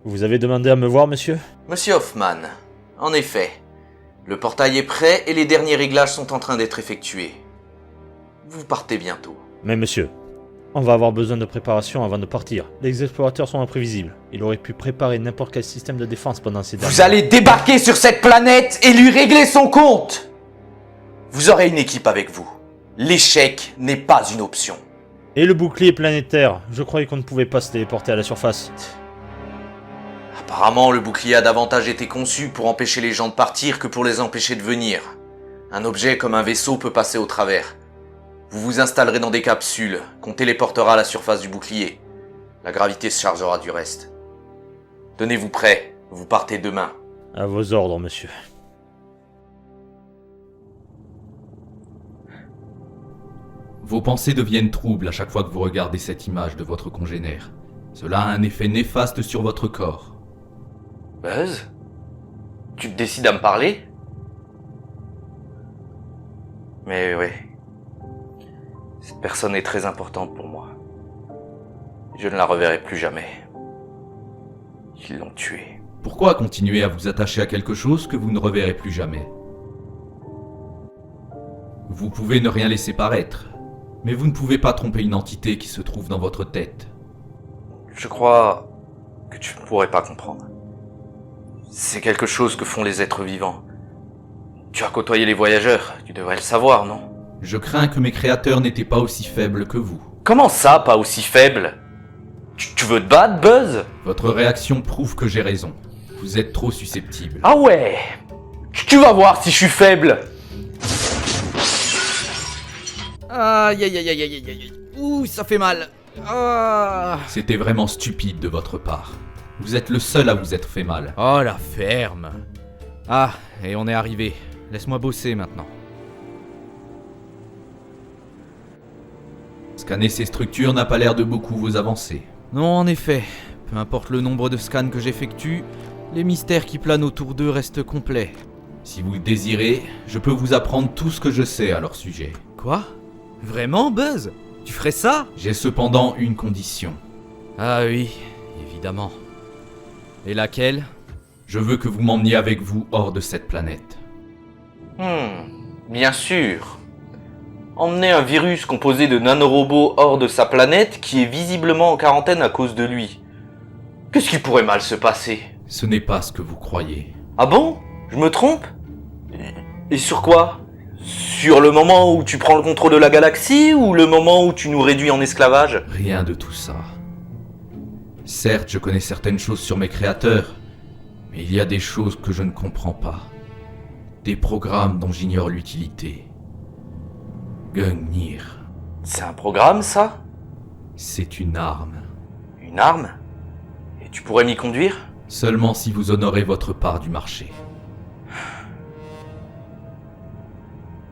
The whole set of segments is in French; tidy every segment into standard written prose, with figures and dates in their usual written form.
Vous avez demandé à me voir, monsieur? Monsieur Hoffman, en effet, le portail est prêt et les derniers réglages sont en train d'être effectués. Vous partez bientôt. Mais monsieur, on va avoir besoin de préparation avant de partir. Les explorateurs sont imprévisibles. Il aurait pu préparer n'importe quel système de défense pendant ces derniers... Vous allez débarquer sur cette planète et lui régler son compte! Vous aurez une équipe avec vous. L'échec n'est pas une option. Et le bouclier planétaire? Je croyais qu'on ne pouvait pas se téléporter à la surface. Apparemment, le bouclier a davantage été conçu pour empêcher les gens de partir que pour les empêcher de venir. Un objet comme un vaisseau peut passer au travers. Vous vous installerez dans des capsules qu'on téléportera à la surface du bouclier. La gravité se chargera du reste. Tenez-vous prêts, vous partez demain. À vos ordres, monsieur. Vos pensées deviennent troubles à chaque fois que vous regardez cette image de votre congénère. Cela a un effet néfaste sur votre corps. Buzz? Tu te décides à me parler? Mais oui. Cette personne est très importante pour moi. Je ne la reverrai plus jamais. Ils l'ont tuée. Pourquoi continuer à vous attacher à quelque chose que vous ne reverrez plus jamais? Vous pouvez ne rien laisser paraître, mais vous ne pouvez pas tromper une entité qui se trouve dans votre tête. Je crois que tu ne pourrais pas comprendre. C'est quelque chose que font les êtres vivants. Tu as côtoyé les voyageurs, tu devrais le savoir, non? Je crains que mes créateurs n'étaient pas aussi faibles que vous. Comment ça, pas aussi faible? Tu veux te battre, Buzz? Votre réaction prouve que j'ai raison. Vous êtes trop susceptible. Ah ouais? Tu vas voir si je suis faible. Aïe aïe aïe aïe aïe aïe aïe. Ouh, ça fait mal. Ah. C'était vraiment stupide de votre part. Vous êtes le seul à vous être fait mal. Oh la ferme. Ah, et on est arrivé. Laisse-moi bosser maintenant. Scanner ces structures n'a pas l'air de beaucoup vous avancer. Non, en effet. Peu importe le nombre de scans que j'effectue, les mystères qui planent autour d'eux restent complets. Si vous le désirez, je peux vous apprendre tout ce que je sais à leur sujet. Quoi? Vraiment, Buzz? Tu ferais ça? J'ai cependant une condition. Ah oui, évidemment. Et laquelle? Je veux que vous m'emmeniez avec vous hors de cette planète. Bien sûr. Emmener un virus composé de nanorobots hors de sa planète qui est visiblement en quarantaine à cause de lui. Qu'est-ce qui pourrait mal se passer? Ce n'est pas ce que vous croyez. Ah bon? Je me trompe? Et sur quoi? Sur le moment où tu prends le contrôle de la galaxie ou le moment où tu nous réduis en esclavage? Rien de tout ça. Certes, je connais certaines choses sur mes créateurs, mais il y a des choses que je ne comprends pas. Des programmes dont j'ignore l'utilité. Gungnir. C'est un programme, ça? C'est une arme. Une arme? Et tu pourrais m'y conduire? Seulement si vous honorez votre part du marché.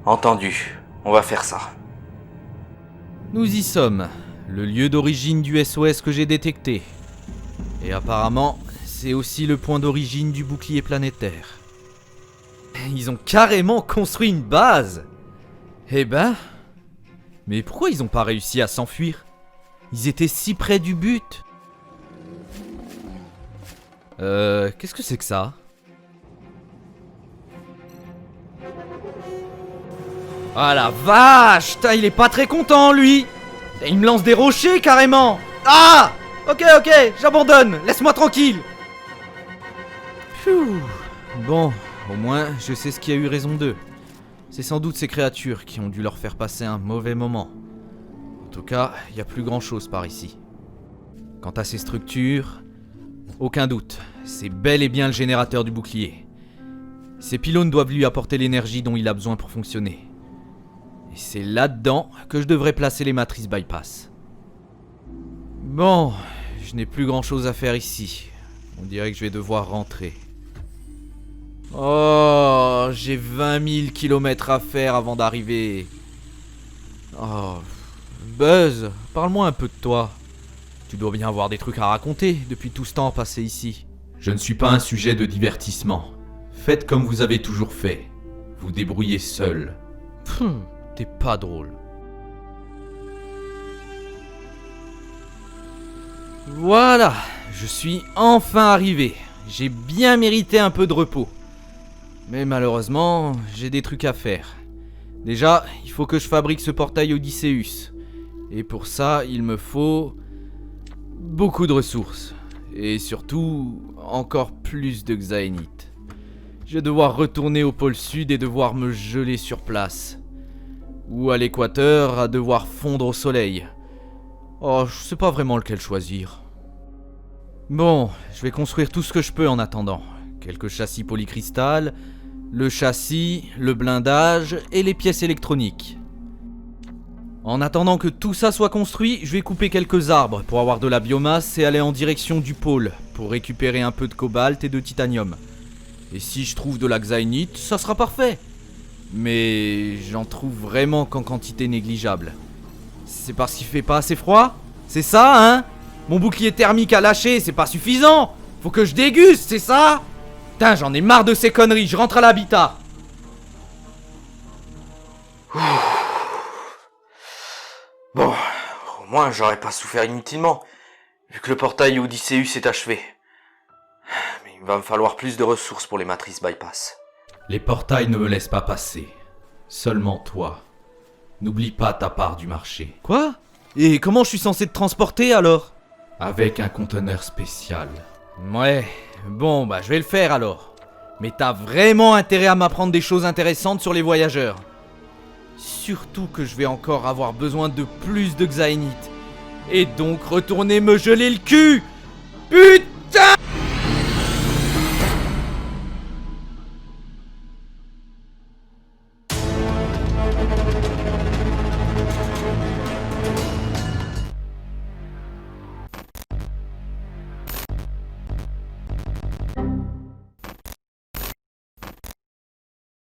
Entendu. On va faire ça. Nous y sommes. Le lieu d'origine du SOS que j'ai détecté. Et apparemment, c'est aussi le point d'origine du bouclier planétaire. Ils ont carrément construit une base! Eh ben... Mais pourquoi ils ont pas réussi à s'enfuir? Ils étaient si près du but. Qu'est-ce que c'est que ça? Ah la vache! Putain, il est pas très content, lui! Il me lance des rochers, carrément! Ah! Ok, j'abandonne! Laisse-moi tranquille! Pfiou. Bon, au moins, je sais ce qui a eu raison d'eux. C'est sans doute ces créatures qui ont dû leur faire passer un mauvais moment. En tout cas, il n'y a plus grand-chose par ici. Quant à ces structures, aucun doute, c'est bel et bien le générateur du bouclier. Ces pylônes doivent lui apporter l'énergie dont il a besoin pour fonctionner. Et c'est là-dedans que je devrais placer les matrices bypass. Bon, je n'ai plus grand-chose à faire ici. On dirait que je vais devoir rentrer. Oh, j'ai 20 000 kilomètres à faire avant d'arriver. Oh, Buzz, parle-moi un peu de toi. Tu dois bien avoir des trucs à raconter depuis tout ce temps passé ici. Je ne suis pas un sujet de divertissement. Faites comme vous avez toujours fait. Vous débrouillez seul. T'es pas drôle. Voilà, je suis enfin arrivé. J'ai bien mérité un peu de repos. Mais malheureusement, j'ai des trucs à faire. Déjà, il faut que je fabrique ce portail Odysseus. Et pour ça, il me faut beaucoup de ressources. Et surtout, encore plus de Xaénite. Je vais devoir retourner au pôle sud et devoir me geler sur place. Ou à l'équateur, à devoir fondre au soleil. Oh, je sais pas vraiment lequel choisir. Bon, je vais construire tout ce que je peux en attendant. Quelques châssis polycristal, le châssis, le blindage et les pièces électroniques. En attendant que tout ça soit construit, je vais couper quelques arbres pour avoir de la biomasse et aller en direction du pôle pour récupérer un peu de cobalt et de titanium. Et si je trouve de la xaénite, ça sera parfait. Mais j'en trouve vraiment qu'en quantité négligeable. C'est parce qu'il fait pas assez froid? C'est ça, hein? Mon bouclier thermique a lâché, c'est pas suffisant! Faut que je déguste, c'est ça? Putain, j'en ai marre de ces conneries, je rentre à l'habitat! Bon, au moins j'aurais pas souffert inutilement, vu que le portail Odysseus est achevé. Mais il va me falloir plus de ressources pour les matrices bypass. Les portails ne me laissent pas passer. Seulement toi. N'oublie pas ta part du marché. Quoi? Et comment je suis censé te transporter alors? Avec un conteneur spécial. Ouais, bon bah je vais le faire alors. Mais t'as vraiment intérêt à m'apprendre des choses intéressantes sur les voyageurs. Surtout que je vais encore avoir besoin de plus de xaénite. Et donc retourner me geler le cul. Putain!